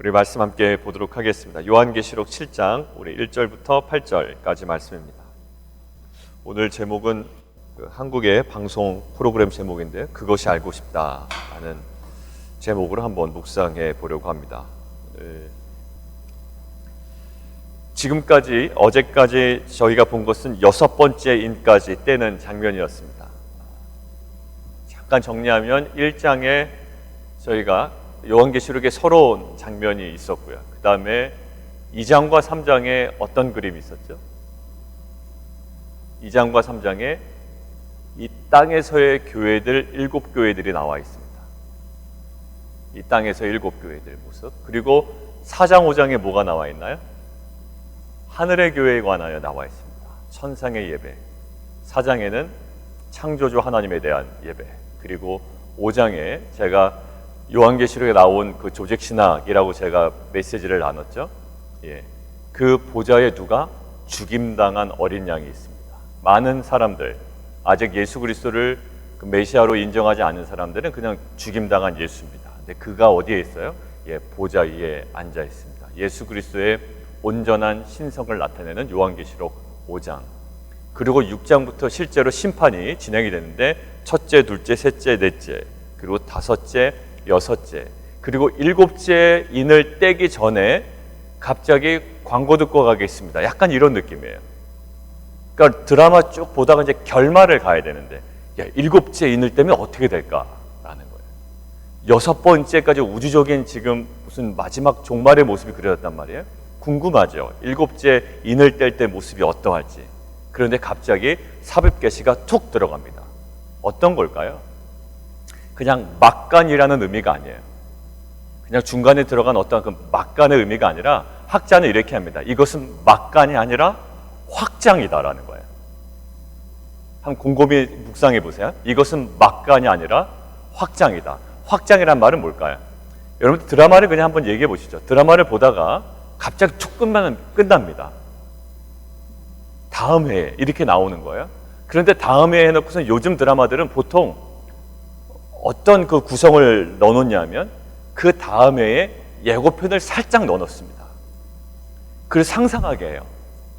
우리 말씀 함께 보도록 하겠습니다. 요한계시록 7장 우리 1절부터 8절까지 말씀입니다. 오늘 제목은 한국의 방송 프로그램 제목인데 그것이 알고 싶다라는 제목으로 한번 묵상해 보려고 합니다. 지금까지 어제까지 저희가 본 것은 6번째 인까지 떼는 장면이었습니다. 잠깐 정리하면 1장에 저희가 요한계시록에 서러운 장면이 있었고요. 그 다음에 2장과 3장에 어떤 그림이 있었죠? 2장과 3장에 이 땅에서의 교회들 7교회들이 나와 있습니다. 이 땅에서 7교회들 모습. 그리고 4장 5장에 뭐가 나와 있나요? 하늘의 교회에 관하여 나와 있습니다. 천상의 예배. 4장에는 창조주 하나님에 대한 예배. 그리고 5장에 제가 요한계시록에 나온 그 조직신학이라고 제가 메시지를 나눴죠. 그 보좌에 누가? 죽임당한 어린 양이 있습니다. 많은 사람들, 아직 예수 그리스도를 그 메시아로 인정하지 않는 사람들은 그냥 죽임당한 예수입니다. 근데 그가 어디에 있어요? 보좌 위에 앉아 있습니다. 예수 그리스도의 온전한 신성을 나타내는 요한계시록 5장. 그리고 6장부터 실제로 심판이 진행이 되는데 첫째, 둘째, 셋째, 넷째, 그리고 다섯째, 여섯째, 그리고 7째 인을 떼기 전에 갑자기 광고 듣고 가겠습니다. 약간 이런 느낌이에요. 그러니까 드라마 쭉 보다가 이제 결말을 가야 되는데 7째 인을 떼면 어떻게 될까라는 거예요. 6번째까지 우주적인 지금 무슨 마지막 종말의 모습이 그려졌단 말이에요. 궁금하죠. 7째 인을 뗄 때 모습이 어떠할지. 그런데 갑자기 삽입계시가 툭 들어갑니다. 어떤 걸까요? 그냥 막간이라는 의미가 아니에요. 그냥 중간에 들어간 어떤 그 막간의 의미가 아니라 학자는 이렇게 합니다. 이것은 막간이 아니라 확장이다라는 거예요. 한번 곰곰이 묵상해 보세요. 이것은 막간이 아니라 확장이다. 확장이란 말은 뭘까요? 여러분 드라마를 그냥 한번 얘기해 보시죠. 드라마를 보다가 갑자기 툭 끝납니다. 다음 회에 이렇게 나오는 거예요. 그런데 다음 회에 해놓고서 요즘 드라마들은 보통 어떤 그 구성을 넣어놓냐면 그 다음 회에 예고편을 살짝 넣어놓습니다. 그걸 상상하게 해요.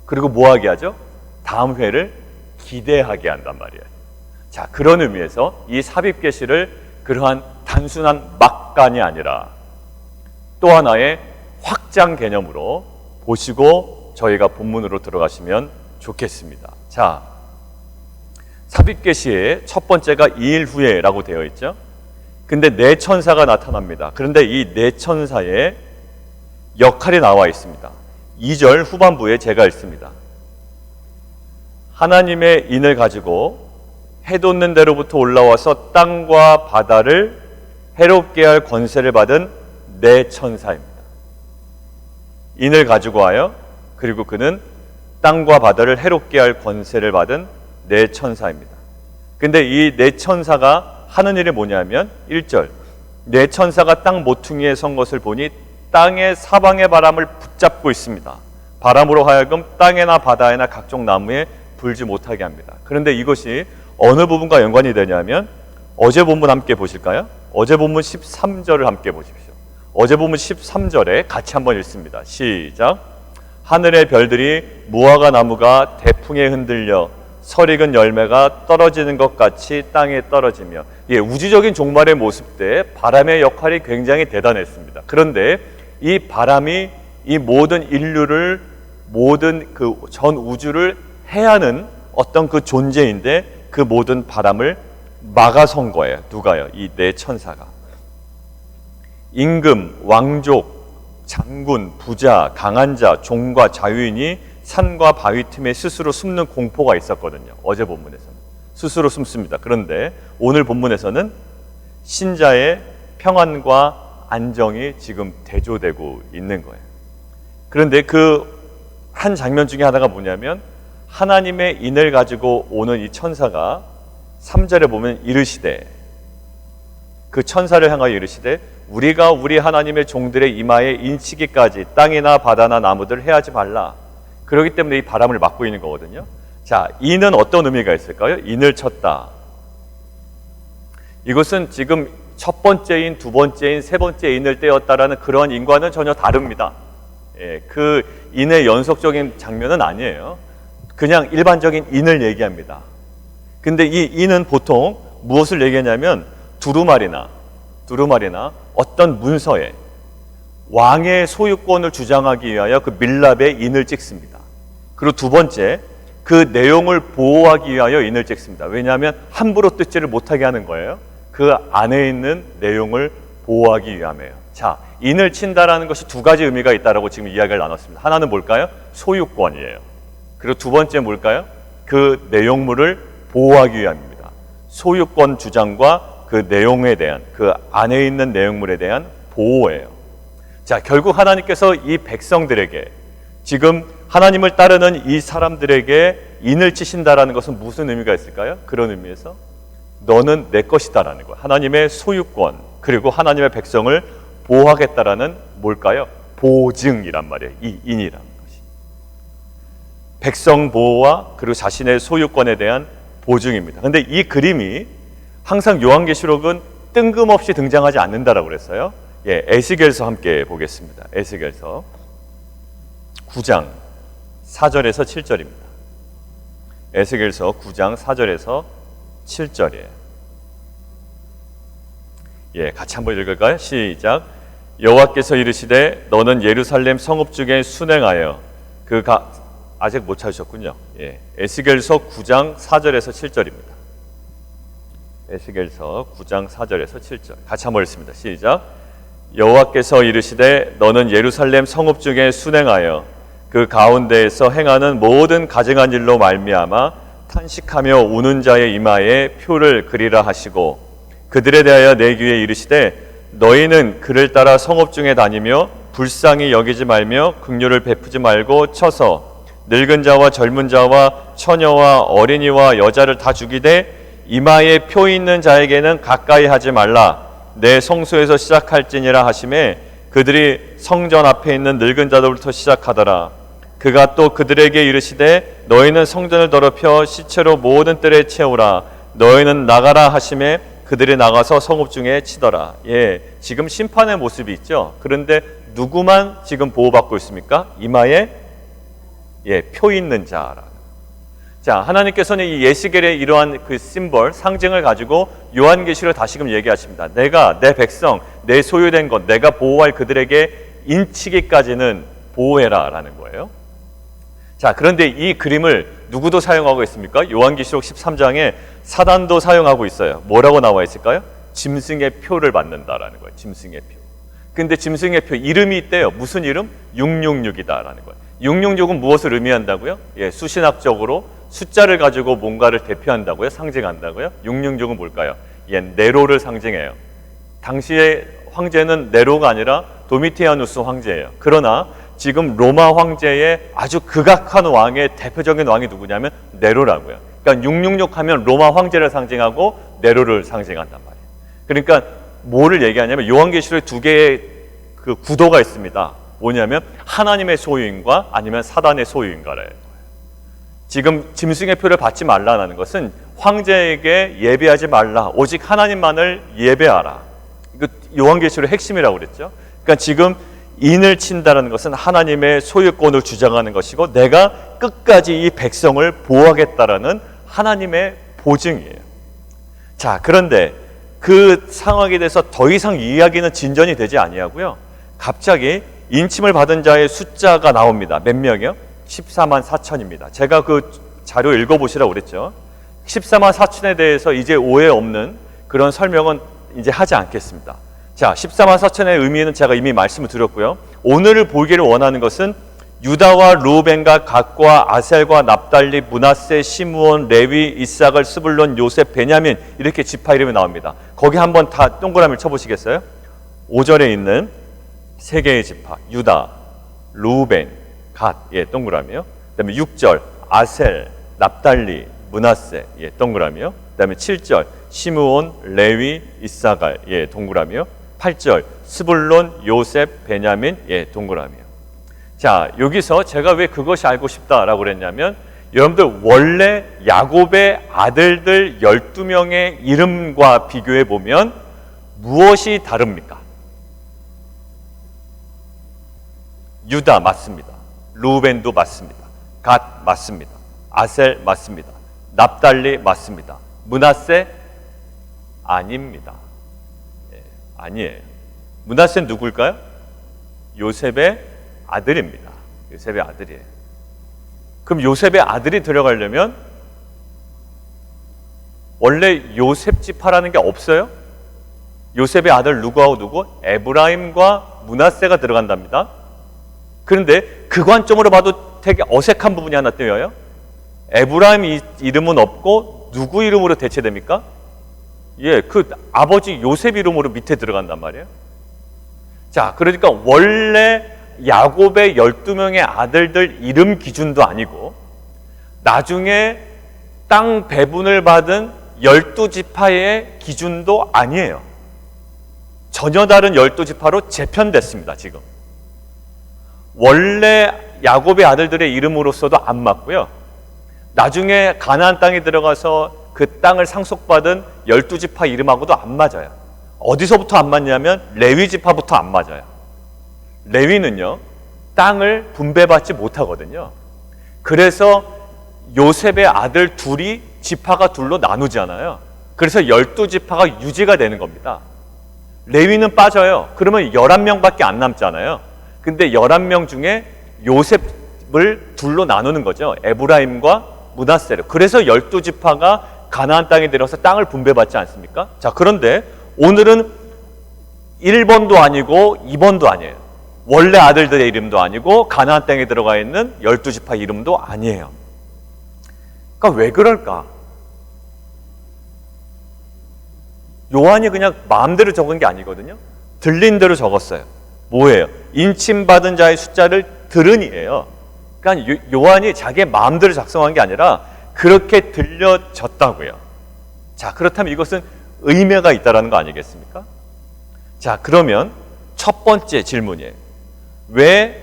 그리고 뭐하게 하죠? 다음 회를 기대하게 한단 말이에요. 자, 그런 의미에서 이 삽입계시를 그러한 단순한 막간이 아니라 또 하나의 확장 개념으로 보시고 저희가 본문으로 들어가시면 좋겠습니다. 자, 삽입계시의 첫 번째가 2일 후에라고 되어 있죠. 근데 네 천사가 나타납니다. 그런데 이 네 천사의 역할이 나와 있습니다. 2절 후반부에 제가 읽습니다. 하나님의 인을 가지고 해 돋는 데로부터 올라와서 땅과 바다를 해롭게 할 권세를 받은 네 천사입니다. 인을 가지고 와요. 그리고 그는 땅과 바다를 해롭게 할 권세를 받은 네 천사입니다. 근데 이 네 천사가 하는 일이 뭐냐면 1절 네 천사가 땅 모퉁이에 선 것을 보니 땅의 사방의 바람을 붙잡고 있습니다. 바람으로 하여금 땅에나 바다에나 각종 나무에 불지 못하게 합니다. 그런데 이것이 어느 부분과 연관이 되냐면 어제 본문 함께 보실까요? 어제 본문 13절을 함께 보십시오. 어제 본문 13절에 같이 한번 읽습니다. 시작. 하늘의 별들이 무화과 나무가 대풍에 흔들려 설익은 열매가 떨어지는 것 같이 땅에 떨어지며 우주적인 종말의 모습 때 바람의 역할이 굉장히 대단했습니다. 그런데 이 바람이 이 모든 인류를 모든 그 전 우주를 해하는 어떤 그 존재인데 그 모든 바람을 막아선 거예요. 누가요? 이 네 천사가. 임금, 왕족, 장군, 부자, 강한 자, 종과 자유인이 산과 바위 틈에 스스로 숨는 공포가 있었거든요. 어제 본문에서는 스스로 숨습니다. 그런데 오늘 본문에서는 신자의 평안과 안정이 지금 대조되고 있는 거예요. 그런데 그 한 장면 중에 하나가 뭐냐면 하나님의 인을 가지고 오는 이 천사가 3절에 보면 이르시되 그 천사를 향하여 이르시되 우리가 우리 하나님의 종들의 이마에 인치기까지 땅이나 바다나 나무들 해하지 말라. 그렇기 때문에 이 바람을 막고 있는 거거든요. 자, 인은 어떤 의미가 있을까요? 인을 쳤다. 이것은 지금 첫 번째 인, 두 번째 인, 세 번째 인을 떼었다라는 그런 인과는 전혀 다릅니다. 예, 그 인의 연속적인 장면은 아니에요. 그냥 일반적인 인을 얘기합니다. 근데 이 인은 보통 무엇을 얘기하냐면 두루마리나 어떤 문서에 왕의 소유권을 주장하기 위하여 그 밀랍에 인을 찍습니다. 그리고 두 번째, 그 내용을 보호하기 위하여 인을 찍습니다. 왜냐하면 함부로 뜯지를 못하게 하는 거예요. 그 안에 있는 내용을 보호하기 위함이에요. 자, 인을 친다라는 것이 두 가지 의미가 있다라고 지금 이야기를 나눴습니다. 하나는 뭘까요? 소유권이에요. 그리고 두 번째 뭘까요? 그 내용물을 보호하기 위함입니다. 소유권 주장과 그 내용에 대한, 그 안에 있는 내용물에 대한 보호예요. 자, 결국 하나님께서 이 백성들에게, 지금 하나님을 따르는 이 사람들에게 인을 치신다라는 것은 무슨 의미가 있을까요? 그런 의미에서 너는 내 것이다라는 거예요. 하나님의 소유권, 그리고 하나님의 백성을 보호하겠다라는 뭘까요? 보증이란 말이에요. 이 인이라는 것이. 백성 보호와 그리고 자신의 소유권에 대한 보증입니다. 근데 이 그림이 항상 요한계시록은 뜬금없이 등장하지 않는다라고 그랬어요. 예, 에스겔서 함께 보겠습니다. 에스겔서 9장 4절에서 7절입니다. 에스겔서 9장 4절에서 7절이에요. 예, 같이 한번 읽을까요? 시작. 여호와께서 이르시되 너는 예루살렘 성읍 중에 순행하여 아직 못 찾으셨군요. 예, 에스겔서 9장 4절에서 7절입니다. 에스겔서 9장 4절에서 7절 같이 한번 읽습니다. 시작. 여호와께서 이르시되 너는 예루살렘 성읍 중에 순행하여 그 가운데에서 행하는 모든 가증한 일로 말미암아 탄식하며 우는 자의 이마에 표를 그리라 하시고 그들에 대하여 내 귀에 이르시되 너희는 그를 따라 성읍 중에 다니며 불쌍히 여기지 말며 긍휼을 베푸지 말고 쳐서 늙은 자와 젊은 자와 처녀와 어린이와 여자를 다 죽이되 이마에 표 있는 자에게는 가까이 하지 말라. 내 성소에서 시작할지니라 하시매 그들이 성전 앞에 있는 늙은 자들부터 시작하더라. 그가 또 그들에게 이르시되 너희는 성전을 더럽혀 시체로 모든 뜰에 채우라. 너희는 나가라 하시매 그들이 나가서 성읍 중에 치더라. 예, 지금 심판의 모습이 있죠. 그런데 누구만 지금 보호받고 있습니까? 이마에 표 있는 자라. 자, 하나님께서는 이 에스겔의 이러한 그 심볼, 상징을 가지고 요한계시를 다시금 얘기하십니다. 내가 내 백성, 내 소유된 것, 내가 보호할 그들에게 인치기까지는 보호해라 라는 거예요. 자, 그런데 이 그림을 누구도 사용하고 있습니까? 요한계시록 13장에 사단도 사용하고 있어요. 뭐라고 나와 있을까요? 짐승의 표를 받는다라는 거예요. 짐승의 표. 근데 짐승의 표 이름이 있대요. 무슨 이름? 666이다라는 거예요. 666은 무엇을 의미한다고요? 예, 수신학적으로 숫자를 가지고 뭔가를 대표한다고요? 상징한다고요? 666은 뭘까요? 예, 네로를 상징해요. 당시의 황제는 네로가 아니라 도미티아누스 황제예요. 그러나 지금 로마 황제의 아주 극악한 왕의 대표적인 왕이 누구냐면 네로라고요. 그러니까 666 하면 로마 황제를 상징하고 네로를 상징한단 말이에요. 그러니까 뭐를 얘기하냐면 요한계시록에 두 개의 그 구도가 있습니다. 뭐냐면 하나님의 소유인과 아니면 사단의 소유인가래요. 지금 짐승의 표를 받지 말라는 것은 황제에게 예배하지 말라. 오직 하나님만을 예배하라. 이거 요한계시록의 핵심이라고 그랬죠. 그러니까 지금 인을 친다는 것은 하나님의 소유권을 주장하는 것이고 내가 끝까지 이 백성을 보호하겠다라는 하나님의 보증이에요. 자, 그런데 그 상황에 대해서 더 이상 이야기는 진전이 되지 아니하고요. 갑자기 인침을 받은 자의 숫자가 나옵니다. 몇 명이요? 14만 4천입니다. 제가 그 자료 읽어보시라고 그랬죠. 14만 4천에 대해서 이제 오해 없는 그런 설명은 이제 하지 않겠습니다. 자, 14만 4천의 의미는 제가 이미 말씀을 드렸고요. 오늘을 보기를 원하는 것은 유다와 루벤과 갓과 아셀과 납달리, 므낫세, 시므온, 레위, 이삭을, 스불론, 요셉, 베냐민 이렇게 지파 이름이 나옵니다. 거기 한번 다 동그라미를 쳐보시겠어요? 5절에 있는 세 개의 지파 유다, 루벤, 갓, 예, 동그라미요. 그 다음에 6절 아셀, 납달리, 므낫세, 예, 동그라미요. 그 다음에 7절 시므온, 레위, 이사갈, 예, 동그라미요. 8절 스불론, 요셉, 베냐민, 예, 동그라미요. 자, 여기서 제가 왜 그것이 알고 싶다라고 그랬냐면 여러분들 원래 야곱의 아들들 12명의 이름과 비교해 보면 무엇이 다릅니까? 유다 맞습니다. 루벤도 맞습니다. 갓 맞습니다. 아셀 맞습니다. 납달리 맞습니다. 므낫세 아닙니다. 아니에요. 므낫세는 누굴까요? 요셉의 아들입니다. 요셉의 아들이에요. 그럼 요셉의 아들이 들어가려면 원래 요셉 지파라는 게 없어요? 요셉의 아들 누구하고 누구? 에브라임과 므낫세가 들어간답니다. 그런데 그 관점으로 봐도 되게 어색한 부분이 하나 뜨여요. 에브라임 이름은 없고 누구 이름으로 대체됩니까? 예, 그 아버지 요셉 이름으로 밑에 들어간단 말이에요. 자, 그러니까 원래 야곱의 12명의 아들들 이름 기준도 아니고 나중에 땅 배분을 받은 12지파의 기준도 아니에요. 전혀 다른 12지파로 재편됐습니다. 지금 원래 야곱의 아들들의 이름으로서도 안 맞고요. 나중에 가나안 땅에 들어가서 그 땅을 상속받은 12지파 이름하고도 안 맞아요. 어디서부터 안 맞냐면 레위 지파부터 안 맞아요. 레위는요, 땅을 분배받지 못하거든요. 그래서 요셉의 아들 둘이 지파가 둘로 나누잖아요. 그래서 12지파가 유지가 되는 겁니다. 레위는 빠져요. 그러면 11명밖에 안 남잖아요. 근데 11명 중에 요셉을 둘로 나누는 거죠. 에브라임과 므낫세를. 그래서 12지파가 가나안 땅에 들어서 땅을 분배받지 않습니까? 자, 그런데 오늘은 1번도 아니고 2번도 아니에요. 원래 아들들의 이름도 아니고 가나안 땅에 들어가 있는 12지파 이름도 아니에요. 그러니까 왜 그럴까? 요한이 그냥 마음대로 적은 게 아니거든요. 들린 대로 적었어요. 뭐예요? 인침받은 자의 숫자를 들으니예요. 그러니까 요한이 자기의 마음대로 작성한 게 아니라 그렇게 들려졌다고요. 자, 그렇다면 이것은 의미가 있다는 거 아니겠습니까? 자, 그러면 첫 번째 질문이에요. 왜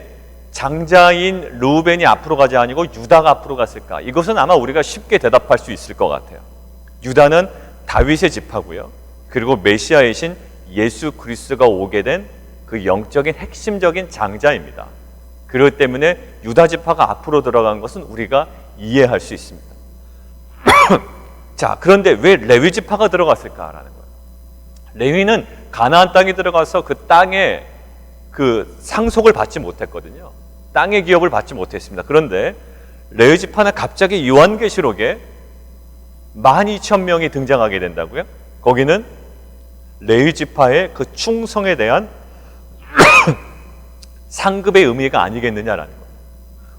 장자인 르우벤이 앞으로 가지 아니고 유다가 앞으로 갔을까? 이것은 아마 우리가 쉽게 대답할 수 있을 것 같아요. 유다는 다윗의 지파고요. 그리고 메시아이신 예수 그리스도가 오게 된 그 영적인 핵심적인 장자입니다. 그렇기 때문에 유다 지파가 앞으로 들어간 것은 우리가 이해할 수 있습니다. 자, 그런데 왜 레위 지파가 들어갔을까라는 거예요. 레위는 가나안 땅에 들어가서 그 땅에 그 상속을 받지 못했거든요. 땅의 기업을 받지 못했습니다. 그런데 레위 지파는 갑자기 요한계시록에 12,000명이 등장하게 된다고요. 거기는 레위 지파의 그 충성에 대한 상급의 의미가 아니겠느냐라는 거예요.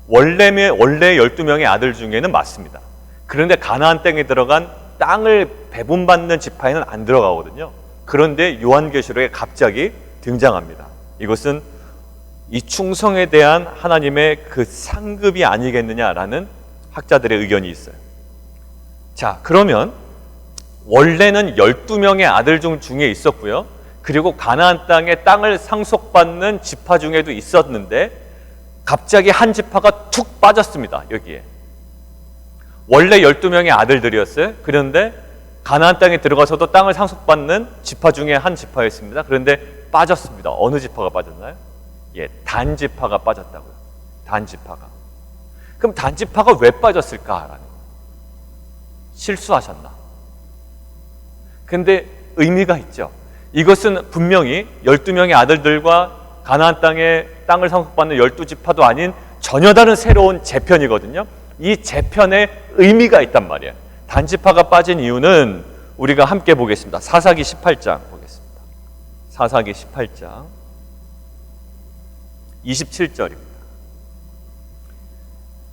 원래 12명의 아들 중에는 맞습니다. 그런데 가나안 땅에 들어간 땅을 배분받는 지파에는 안 들어가거든요. 그런데 요한계시록에 갑자기 등장합니다. 이것은 이 충성에 대한 하나님의 그 상급이 아니겠느냐라는 학자들의 의견이 있어요. 자, 그러면 원래는 12명의 아들 중에 있었고요. 그리고 가나안 땅에 땅을 상속받는 지파 중에도 있었는데 갑자기 한 지파가 툭 빠졌습니다. 여기에. 원래 12명의 아들들이었어요. 그런데 가나안 땅에 들어가서도 땅을 상속받는 지파 중에 한 지파였습니다. 그런데 빠졌습니다. 어느 지파가 빠졌나요? 예, 단 지파가 빠졌다고요. 단 지파가. 그럼 단 지파가 왜 빠졌을까라는 거예요. 실수하셨나? 근데 의미가 있죠. 이것은 분명히 12명의 아들들과 가나안 땅에 땅을 상속받는 12지파도 아닌 전혀 다른 새로운 재편이거든요. 이 재편에 의미가 있단 말이에요. 단지파가 빠진 이유는 우리가 함께 보겠습니다. 사사기 18장 보겠습니다. 사사기 18장 27절입니다.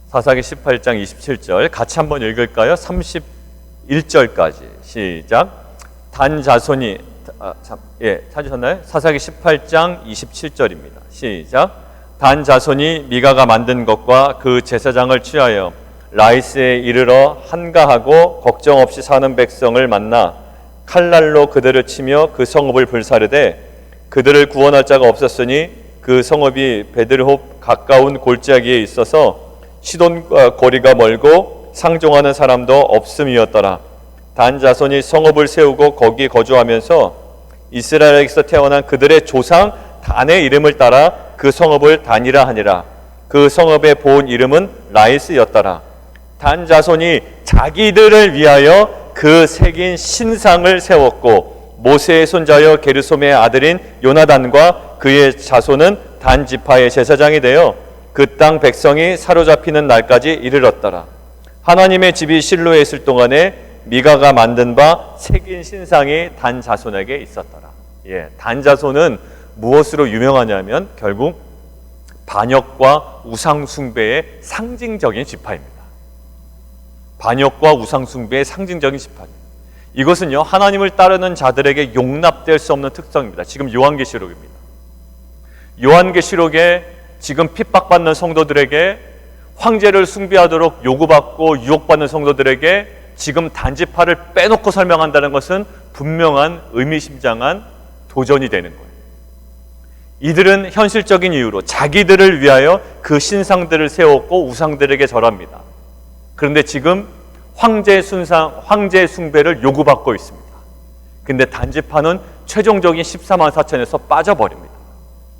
사사기 18장 27절 같이 한번 읽을까요? 31절까지 시작. 단 자손이 찾으셨나요? 사사기 18장 27절입니다. 시작. 단 자손이 미가가 만든 것과 그 제사장을 취하여 라이스에 이르러 한가하고 걱정 없이 사는 백성을 만나 칼날로 그들을 치며 그 성읍을 불사르되 그들을 구원할 자가 없었으니 그 성읍이 베들홉 가까운 골짜기에 있어서 시돈과 거리가 멀고 상종하는 사람도 없음이었더라. 단 자손이 성읍을 세우고 거기 거주하면서 이스라엘에게서 태어난 그들의 조상 단의 이름을 따라 그 성읍을 단이라 하니라. 그 성읍의 본 이름은 라이스였더라. 단 자손이 자기들을 위하여 그 새긴 신상을 세웠고 모세의 손자여 게르솜의 아들인 요나단과 그의 자손은 단 지파의 제사장이 되어 그 땅 백성이 사로잡히는 날까지 이르렀더라. 하나님의 집이 실로에 있을 동안에 미가가 만든 바 새긴 신상이 단 자손에게 있었더라. 단 자손은 무엇으로 유명하냐면 결국 반역과 우상 숭배의 상징적인 지파입니다. 반역과 우상 숭배의 상징적인 지파입니다. 이것은요, 하나님을 따르는 자들에게 용납될 수 없는 특성입니다. 지금 요한계시록입니다. 요한계시록에 지금 핍박받는 성도들에게, 황제를 숭배하도록 요구받고 유혹받는 성도들에게 지금 단지파를 빼놓고 설명한다는 것은 분명한 의미심장한 도전이 되는 거예요. 이들은 현실적인 이유로 자기들을 위하여 그 신상들을 세웠고 우상들에게 절합니다. 그런데 지금 황제 숭배를 요구받고 있습니다. 근데 단지파는 최종적인 14만 4천에서 빠져버립니다.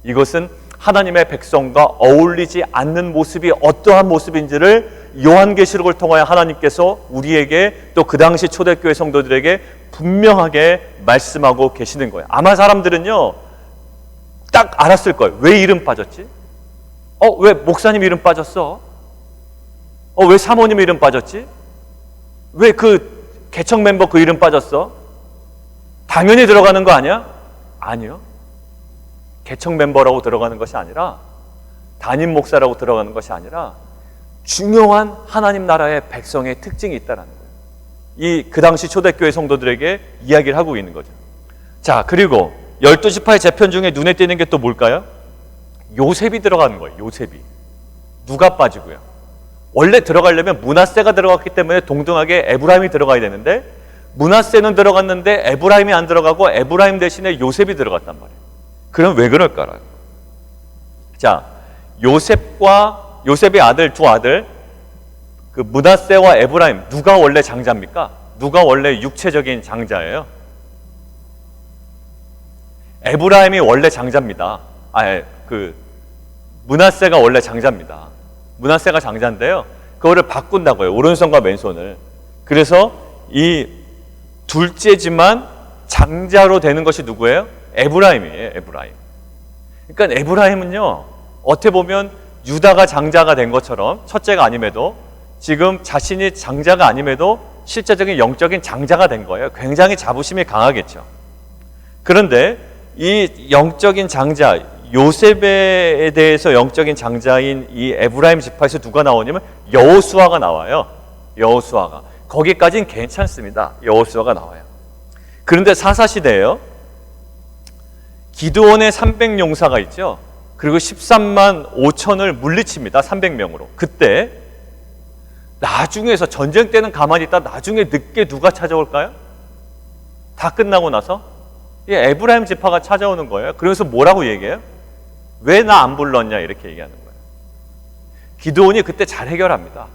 이것은 하나님의 백성과 어울리지 않는 모습이 어떠한 모습인지를 요한계시록을 통하여 하나님께서 우리에게 또 그 당시 초대교회 성도들에게 분명하게 말씀하고 계시는 거예요. 아마 사람들은요 딱 알았을 거예요. 왜 이름 빠졌지? 왜 목사님 이름 빠졌어? 왜 사모님 이름 빠졌지? 왜 그 개척 멤버 그 이름 빠졌어? 당연히 들어가는 거 아니야? 아니요. 개척 멤버라고 들어가는 것이 아니라, 담임 목사라고 들어가는 것이 아니라 중요한 하나님 나라의 백성의 특징이 있다는 거예요. 그 당시 초대교회 성도들에게 이야기를 하고 있는 거죠. 자, 그리고 12지파의 재편 중에 눈에 띄는 게 또 뭘까요? 요셉이 들어가는 거예요. 요셉이. 누가 빠지고요? 원래 들어가려면 므낫세가 들어갔기 때문에 동등하게 에브라임이 들어가야 되는데, 므낫세는 들어갔는데 에브라임이 안 들어가고 에브라임 대신에 요셉이 들어갔단 말이에요. 그럼 왜 그럴까요? 자, 요셉의 아들, 두 아들, 그 므낫세와 에브라임, 누가 원래 장자입니까? 누가 원래 육체적인 장자예요? 에브라임이 원래 장자입니다. 므낫세가 원래 장자입니다. 므낫세가 장자인데요, 그거를 바꾼다고요. 오른손과 왼손을. 그래서 이 둘째지만 장자로 되는 것이 누구예요? 에브라임이에요. 에브라임. 그러니까 에브라임은요, 어떻게 보면 유다가 장자가 된 것처럼, 첫째가 아님에도 지금 자신이 장자가 아님에도 실제적인 영적인 장자가 된 거예요. 굉장히 자부심이 강하겠죠. 그런데 이 영적인 장자, 요셉에 대해서 영적인 장자인 이 에브라임 지파에서 누가 나오냐면 여호수아가 나와요. 여호수아가. 거기까지는 괜찮습니다. 여호수아가 나와요. 그런데 사사시대예요. 기드온의 300용사가 있죠. 그리고 13만 5천을 물리칩니다. 300명으로. 그때 나중에서, 전쟁 때는 가만히 있다 나중에 늦게 누가 찾아올까요? 다 끝나고 나서 에브라임 지파가 찾아오는 거예요. 그래서 뭐라고 얘기해요? 왜 나 안 불렀냐, 이렇게 얘기하는 거예요. 기드온이 그때 잘 해결합니다.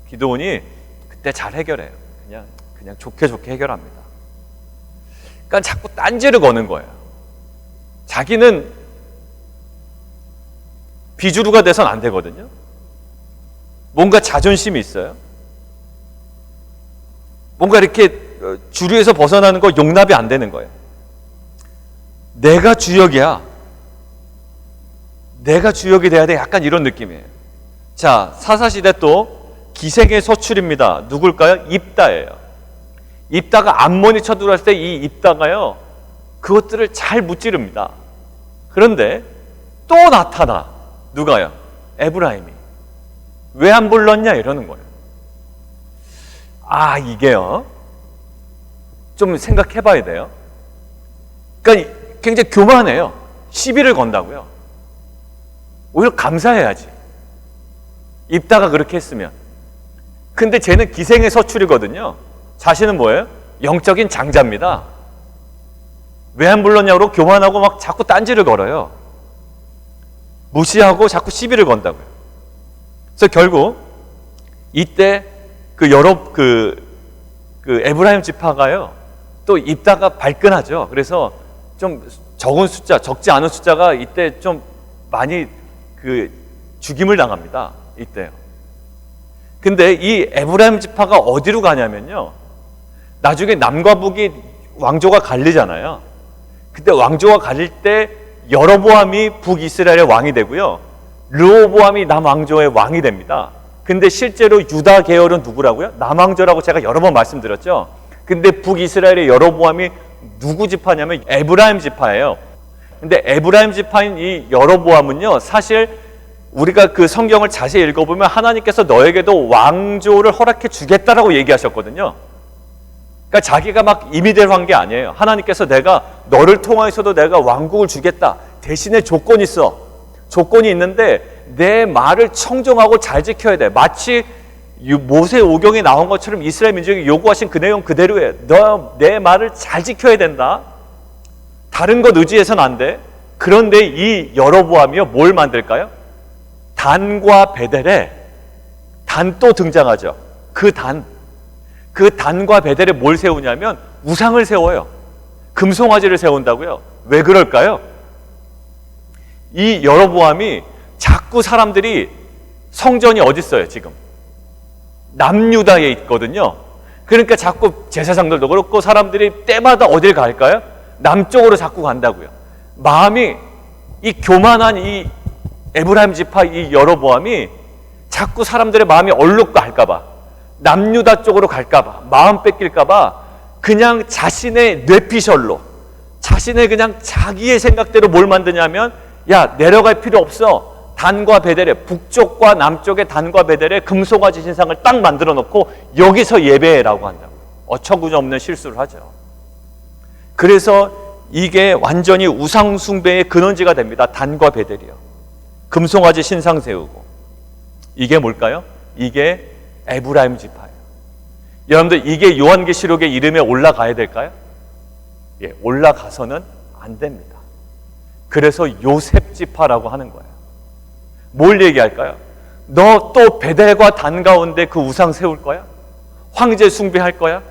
기드온이 그때 잘 해결해요. 그냥 좋게 해결합니다. 그러니까 자꾸 딴지를 거는 거예요. 자기는 비주류가 돼서는 안 되거든요. 뭔가 자존심이 있어요. 뭔가 이렇게 주류에서 벗어나는 거 용납이 안 되는 거예요. 내가 주역이야. 내가 주역이 돼야 돼. 약간 이런 느낌이에요. 자, 사사시대 또 기생의 서출입니다. 누굴까요? 입다예요. 입다가 암몬이 쳐들어왔을 때 이 입다가요, 그것들을 잘 무찌릅니다. 그런데 또 나타나. 누가요? 에브라임이. 왜 안 불렀냐, 이러는 거예요. 이게요, 좀 생각해 봐야 돼요. 그러니까 굉장히 교만해요. 시비를 건다고요. 오히려 감사해야지. 입다가 그렇게 했으면. 근데 쟤는 기생의 서출이거든요. 자신은 뭐예요? 영적인 장자입니다. 왜 안 불렀냐고 교만하고 막 자꾸 딴지를 걸어요. 무시하고 자꾸 시비를 건다고요. 그래서 결국 이때 그 에브라임 지파가요, 또 입다가 발끈하죠. 그래서 좀 적은 숫자, 적지 않은 숫자가 이때 좀 많이 죽임을 당합니다. 이때요. 근데 이 에브라임 지파가 어디로 가냐면요, 나중에 남과 북이 왕조가 갈리잖아요. 그때 왕조가 갈릴 때 여로보암이 북이스라엘의 왕이 되고요, 르호보암이 남왕조의 왕이 됩니다. 근데 실제로 유다 계열은 누구라고요? 남왕조라고 제가 여러 번 말씀드렸죠. 근데 북이스라엘의 여로보암이 누구 지파냐면 에브라임 지파예요. 근데 에브라임 지파인 이 여로보암은요, 사실 우리가 그 성경을 자세히 읽어보면 하나님께서 너에게도 왕조를 허락해 주겠다라고 얘기하셨거든요. 그러니까 자기가 막 임의대로 한 게 아니에요. 하나님께서 내가 너를 통해서도 내가 왕국을 주겠다. 대신에 조건이 있어. 조건이 있는데 내 말을 청정하고 잘 지켜야 돼. 마치 모세 오경에 나온 것처럼 이스라엘 민족이 요구하신 그 내용 그대로 해. 너 내 말을 잘 지켜야 된다. 다른 것 의지해서는 안 돼. 그런데 이 여로보암이요, 뭘 만들까요? 단과 베델에, 단 또 등장하죠. 그 단과 베델에 뭘 세우냐면 우상을 세워요. 금송아지를 세운다고요. 왜 그럴까요? 이 여로보암이 자꾸 사람들이, 성전이 어디 있어요 지금? 남유다에 있거든요. 그러니까 자꾸 제사장들도 그렇고 사람들이 때마다 어딜 갈까요? 남쪽으로 자꾸 간다고요. 마음이, 이 교만한 이 에브라임 지파 이 여로보암이 자꾸 사람들의 마음이 얼룩 갈까봐, 남유다 쪽으로 갈까봐, 마음 뺏길까봐 그냥 자신의 뇌피셜로, 자신의 그냥 자기의 생각대로 뭘 만드냐면, 야, 내려갈 필요 없어. 단과 베델에, 북쪽과 남쪽의 단과 베델에 금송아지 신상을 딱 만들어 놓고 여기서 예배라고 한다고. 어처구니없는 실수를 하죠. 그래서 이게 완전히 우상 숭배의 근원지가 됩니다. 단과 베델이요. 금송아지 신상 세우고. 이게 뭘까요? 이게 에브라임 지파예요. 여러분들, 이게 요한계시록의 이름에 올라가야 될까요? 예, 올라가서는 안 됩니다. 그래서 요셉 지파라고 하는 거예요. 뭘 얘기할까요? 너 또 베델과 단 가운데 그 우상 세울 거야? 황제 숭배할 거야?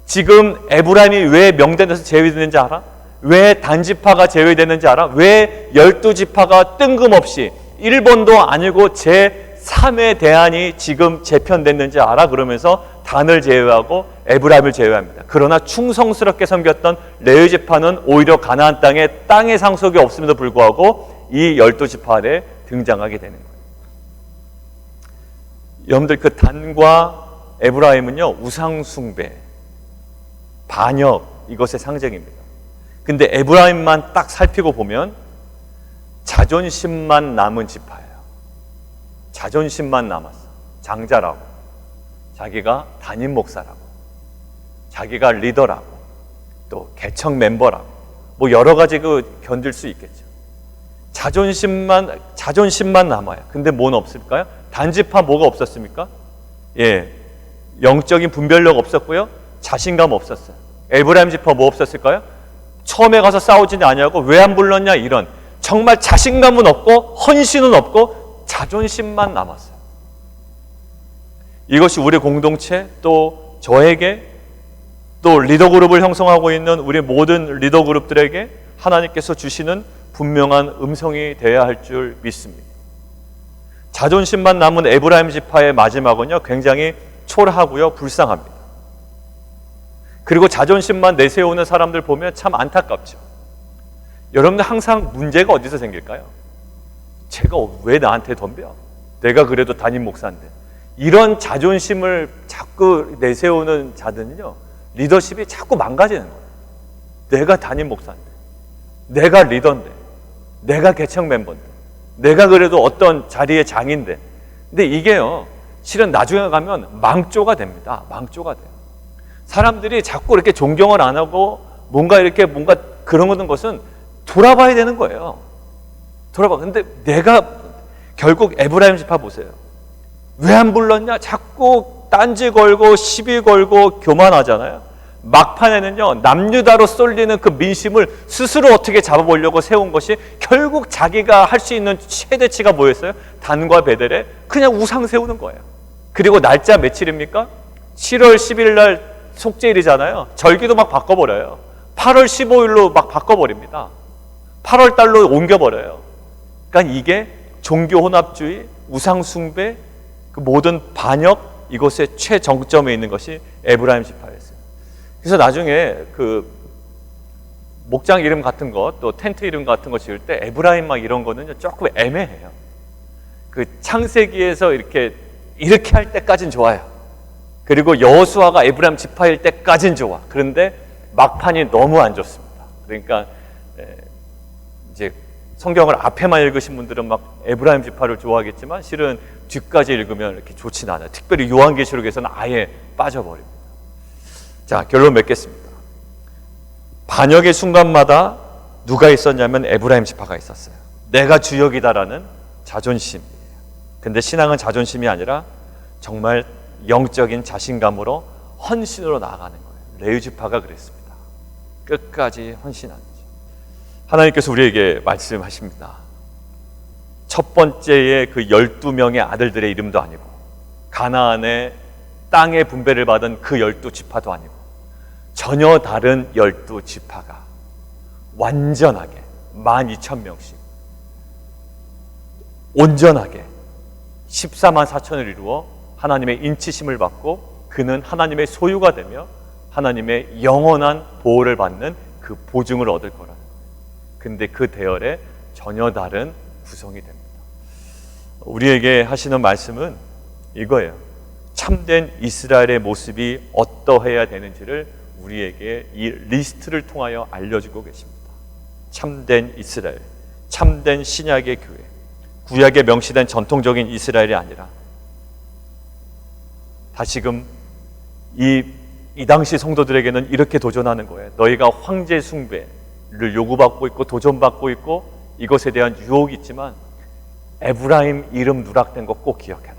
지금 에브라임이 왜 명단에서 제외되는지 알아? 왜 단지파가 제외되는지 알아? 왜 12지파가 뜬금없이 1번도 아니고 제3의 대안이 지금 재편됐는지 알아? 그러면서 단을 제외하고 에브라임을 제외합니다. 그러나 충성스럽게 섬겼던 레위지파는 오히려 가나안 땅에 상속이 없음에도 불구하고 이 12지파 아래 등장하게 되는 거예요. 여러분들, 그 단과 에브라임은요, 우상 숭배, 반역, 이것의 상징입니다. 근데 에브라임만 딱 살피고 보면 자존심만 남은 지파예요. 자존심만 남았어. 장자라고, 자기가 담임 목사라고, 자기가 리더라고, 또 개척 멤버라고, 뭐 여러 가지 견딜 수 있겠죠. 자존심만 남아요. 근데 뭐는 없을까요? 단지파 뭐가 없었습니까? 예, 영적인 분별력 없었고요, 자신감 없었어요. 에브라임 지파 뭐 없었을까요? 처음에 가서 싸우지는 아니하고 왜 안 불렀냐, 이런 정말 자신감은 없고 헌신은 없고 자존심만 남았어요. 이것이 우리 공동체, 또 저에게, 또 리더 그룹을 형성하고 있는 우리 모든 리더 그룹들에게 하나님께서 주시는 분명한 음성이 되어야 할 줄 믿습니다. 자존심만 남은 에브라임 지파의 마지막은요, 굉장히 초라하고요, 불쌍합니다. 그리고 자존심만 내세우는 사람들 보면 참 안타깝죠. 여러분들, 항상 문제가 어디서 생길까요? 제가 왜 나한테 덤벼? 내가 그래도 담임 목사인데. 이런 자존심을 자꾸 내세우는 자들은요, 리더십이 자꾸 망가지는 거예요. 내가 담임 목사인데, 내가 리더인데, 내가 개척 멤버인데, 내가 그래도 어떤 자리의 장인데. 근데 이게요, 실은 나중에 가면 망조가 됩니다. 망조가 돼요. 사람들이 자꾸 이렇게 존경을 안 하고 뭔가 그런 것은 돌아봐야 되는 거예요. 근데 내가 결국 에브라임 지파 보세요. 왜 안 불렀냐? 자꾸 딴지 걸고 시비 걸고 교만하잖아요. 막판에는요, 남유다로 쏠리는 그 민심을 스스로 어떻게 잡아보려고 세운 것이 결국 자기가 할 수 있는 최대치가 뭐였어요? 단과 베델에 그냥 우상 세우는 거예요. 그리고 날짜 며칠입니까? 7월 10일 날 속죄일이잖아요. 절기도 막 바꿔버려요. 8월 15일로 막 바꿔버립니다. 8월 달로 옮겨버려요. 그러니까 이게 종교 혼합주의, 우상숭배, 그 모든 반역, 이것의 최정점에 있는 것이 에브라임 지파였어요. 그래서 나중에 그 목장 이름 같은 것, 또 텐트 이름 같은 거 지을 때 에브라임 막 이런 거는 조금 애매해요. 그 창세기에서 이렇게 할 때까진 좋아요. 그리고 여호수아가 에브라임 지파일 때까진 좋아. 그런데 막판이 너무 안 좋습니다. 그러니까 이제 성경을 앞에만 읽으신 분들은 막 에브라임 지파를 좋아하겠지만 실은 뒤까지 읽으면 이렇게 좋진 않아요. 특별히 요한계시록에서는 아예 빠져버립니다. 자, 결론 맺겠습니다. 반역의 순간마다 누가 있었냐면 에브라임 지파가 있었어요. 내가 주역이다라는 자존심이에요. 근데 신앙은 자존심이 아니라 정말 영적인 자신감으로 헌신으로 나아가는 거예요. 레위 지파가 그랬습니다. 끝까지 헌신하는 거죠. 하나님께서 우리에게 말씀하십니다. 첫 번째의 그 12명의 아들들의 이름도 아니고 가나안의 땅의 분배를 받은 그 12지파도 아니고 전혀 다른 12지파가 완전하게 12,000명씩 온전하게 14만 4천을 이루어 하나님의 인치심을 받고 그는 하나님의 소유가 되며 하나님의 영원한 보호를 받는 그 보증을 얻을 거라는 거예요. 근데 그 대열에 전혀 다른 구성이 됩니다. 우리에게 하시는 말씀은 이거예요. 참된 이스라엘의 모습이 어떠해야 되는지를 우리에게 이 리스트를 통하여 알려주고 계십니다. 참된 이스라엘, 참된 신약의 교회, 구약에 명시된 전통적인 이스라엘이 아니라 다시금 이 당시 성도들에게는 이렇게 도전하는 거예요. 너희가 황제 숭배를 요구받고 있고 도전받고 있고 이것에 대한 유혹이 있지만 에브라임 이름 누락된 것 꼭 기억해라.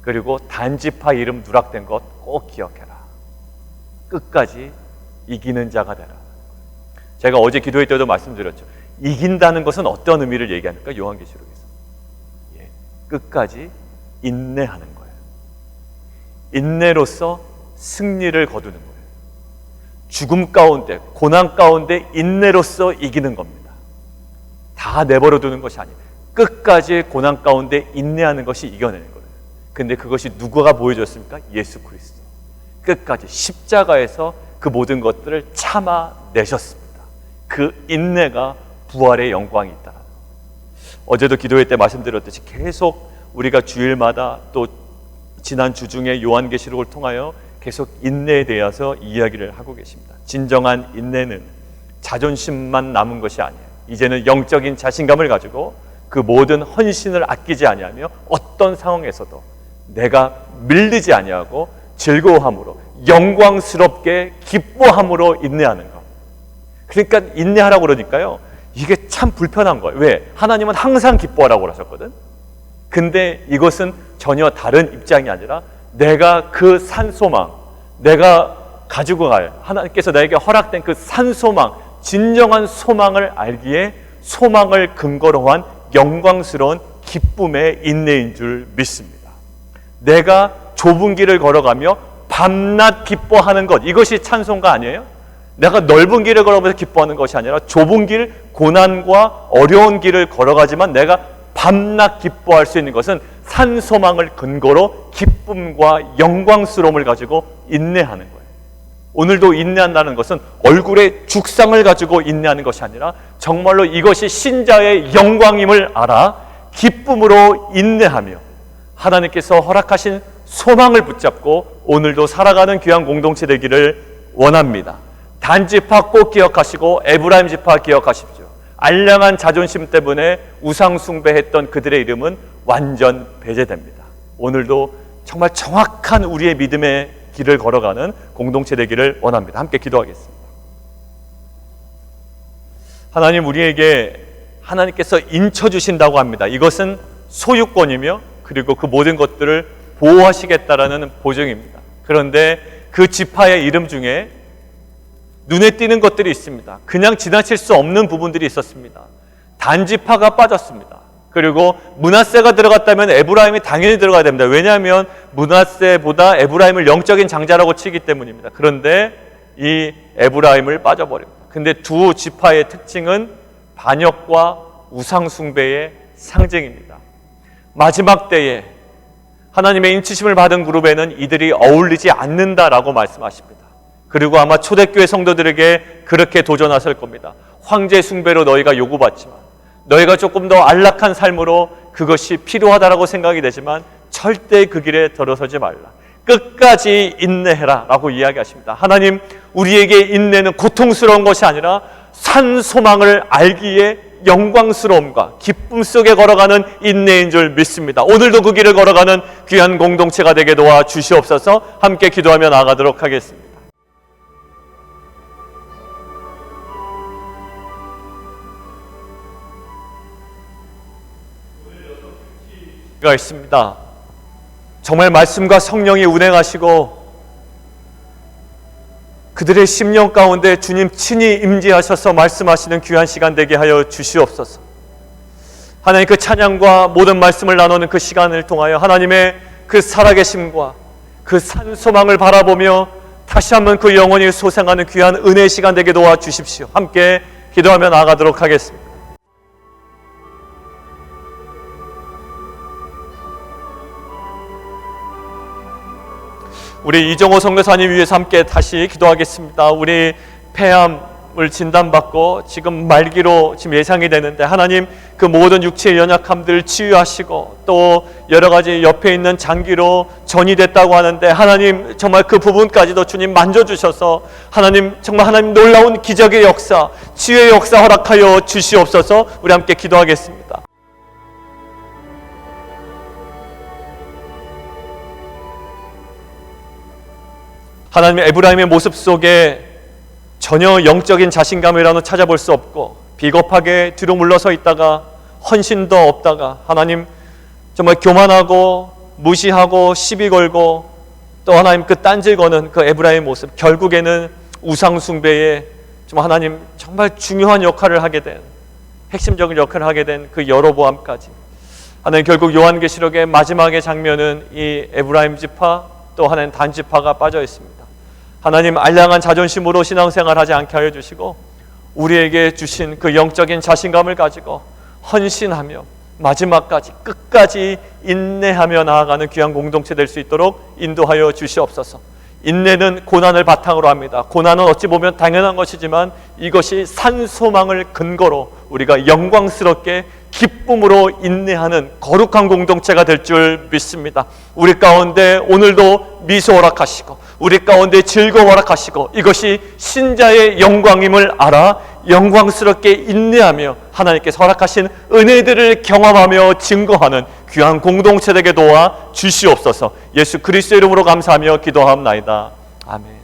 그리고 단지파 이름 누락된 것 꼭 기억해라. 끝까지 이기는 자가 되라. 제가 어제 기도회 때도 말씀드렸죠. 이긴다는 것은 어떤 의미를 얘기하니까 요한계시록에서 끝까지 인내하는 거예요. 인내로서 승리를 거두는 거예요. 죽음 가운데, 고난 가운데 인내로서 이기는 겁니다. 다 내버려 두는 것이 아니에요. 끝까지 고난 가운데 인내하는 것이 이겨내는 거예요. 근데 그것이 누구가 보여줬습니까? 예수 그리스도. 끝까지 십자가에서 그 모든 것들을 참아내셨습니다. 그 인내가 부활의 영광이 있다. 어제도 기도회 때 말씀드렸듯이 계속 우리가 주일마다 또 지난 주 중에 요한계시록을 통하여 계속 인내에 대해서 이야기를 하고 계십니다. 진정한 인내는 자존심만 남은 것이 아니에요. 이제는 영적인 자신감을 가지고 그 모든 헌신을 아끼지 아니하며 어떤 상황에서도 내가 밀리지 아니하고 즐거워함으로 영광스럽게 기뻐함으로 인내하는 것. 그러니까 인내하라고 그러니까요. 이게 참 불편한 거예요. 왜? 하나님은 항상 기뻐하라고 그러셨거든. 근데 이것은 전혀 다른 입장이 아니라 내가 그 산소망, 내가 가지고 갈 하나님께서 나에게 허락된 그 산소망, 진정한 소망을 알기에 소망을 근거로 한 영광스러운 기쁨의 인내인 줄 믿습니다. 내가 좁은 길을 걸어가며 밤낮 기뻐하는 것, 이것이 찬송가 아니에요? 내가 넓은 길을 걸어가면서 기뻐하는 것이 아니라 좁은 길, 고난과 어려운 길을 걸어가지만 내가 밤낮 기뻐할 수 있는 것은 산소망을 근거로 기쁨과 영광스러움을 가지고 인내하는 거예요. 오늘도 인내한다는 것은 얼굴에 죽상을 가지고 인내하는 것이 아니라 정말로 이것이 신자의 영광임을 알아 기쁨으로 인내하며 하나님께서 허락하신 소망을 붙잡고 오늘도 살아가는 귀한 공동체 되기를 원합니다. 단지파 꼭 기억하시고 에브라임 지파 기억하십시오. 알량한 자존심 때문에 우상 숭배했던 그들의 이름은 완전 배제됩니다. 오늘도 정말 정확한 우리의 믿음의 길을 걸어가는 공동체 되기를 원합니다. 함께 기도하겠습니다. 하나님, 우리에게 하나님께서 인쳐주신다고 합니다. 이것은 소유권이며 그리고 그 모든 것들을 보호하시겠다라는 보증입니다. 그런데 그 지파의 이름 중에 눈에 띄는 것들이 있습니다. 그냥 지나칠 수 없는 부분들이 있었습니다. 단지파가 빠졌습니다. 그리고 므낫세가 들어갔다면 에브라임이 당연히 들어가야 됩니다. 왜냐하면 므낫세보다 에브라임을 영적인 장자라고 치기 때문입니다. 그런데 이 에브라임을 빠져버립니다. 근데 두 지파의 특징은 반역과 우상숭배의 상징입니다. 마지막 때에 하나님의 인치심을 받은 그룹에는 이들이 어울리지 않는다라고 말씀하십니다. 그리고 아마 초대교회 성도들에게 그렇게 도전하실 겁니다. 황제 숭배로 너희가 요구받지만, 너희가 조금 더 안락한 삶으로 그것이 필요하다라고 생각이 되지만 절대 그 길에 들어서지 말라. 끝까지 인내해라 라고 이야기하십니다. 하나님, 우리에게 인내는 고통스러운 것이 아니라 산 소망을 알기에 영광스러움과 기쁨 속에 걸어가는 인내인 줄 믿습니다. 오늘도 그 길을 걸어가는 귀한 공동체가 되게 도와 주시옵소서. 함께 기도하며 나아가도록 하겠습니다. 가 있습니다. 정말 말씀과 성령이 운행하시고 그들의 심령 가운데 주님 친히 임재하셔서 말씀하시는 귀한 시간 되게 하여 주시옵소서. 하나님, 그 찬양과 모든 말씀을 나누는 그 시간을 통하여 하나님의 그 살아계심과 그 산 소망을 바라보며 다시 한번 그 영혼이 소생하는 귀한 은혜의 시간 되게 도와 주십시오. 함께 기도하며 나아가도록 하겠습니다. 우리 이정호 선교사님 위해서 함께 다시 기도하겠습니다. 우리 폐암을 진단받고 지금 말기로 지금 예상이 되는데 하나님, 그 모든 육체의 연약함들 치유하시고 또 여러 가지 옆에 있는 장기로 전이 됐다고 하는데 하나님, 정말 그 부분까지도 주님 만져주셔서 하나님, 정말 하나님 놀라운 기적의 역사, 치유의 역사 허락하여 주시옵소서. 우리 함께 기도하겠습니다. 하나님의 에브라임의 모습 속에 전혀 영적인 자신감이라는 찾아볼 수 없고 비겁하게 뒤로 물러서 있다가 헌신도 없다가 하나님 정말 교만하고 무시하고 시비 걸고 또 하나님 그 딴질 거는 그 에브라임 모습, 결국에는 우상숭배에 정말 하나님 정말 중요한 역할을 하게 된, 핵심적인 역할을 하게 된 그 여로보암까지 하나님, 결국 요한계시록의 마지막의 장면은 이 에브라임 지파 또 하나님 단 지파가 빠져 있습니다. 하나님, 알량한 자존심으로 신앙생활하지 않게 하여 주시고 우리에게 주신 그 영적인 자신감을 가지고 헌신하며 마지막까지 끝까지 인내하며 나아가는 귀한 공동체 될 수 있도록 인도하여 주시옵소서. 인내는 고난을 바탕으로 합니다. 고난은 어찌 보면 당연한 것이지만 이것이 산 소망을 근거로 우리가 영광스럽게 기쁨으로 인내하는 거룩한 공동체가 될 줄 믿습니다. 우리 가운데 오늘도 미소 허락하시고 우리 가운데 즐거움 허락하시고 이것이 신자의 영광임을 알아 영광스럽게 인내하며 하나님께서 허락하신 은혜들을 경험하며 증거하는 귀한 공동체 되게 도와 주시옵소서. 예수 그리스도의 이름으로 감사하며 기도하옵나이다. 아멘.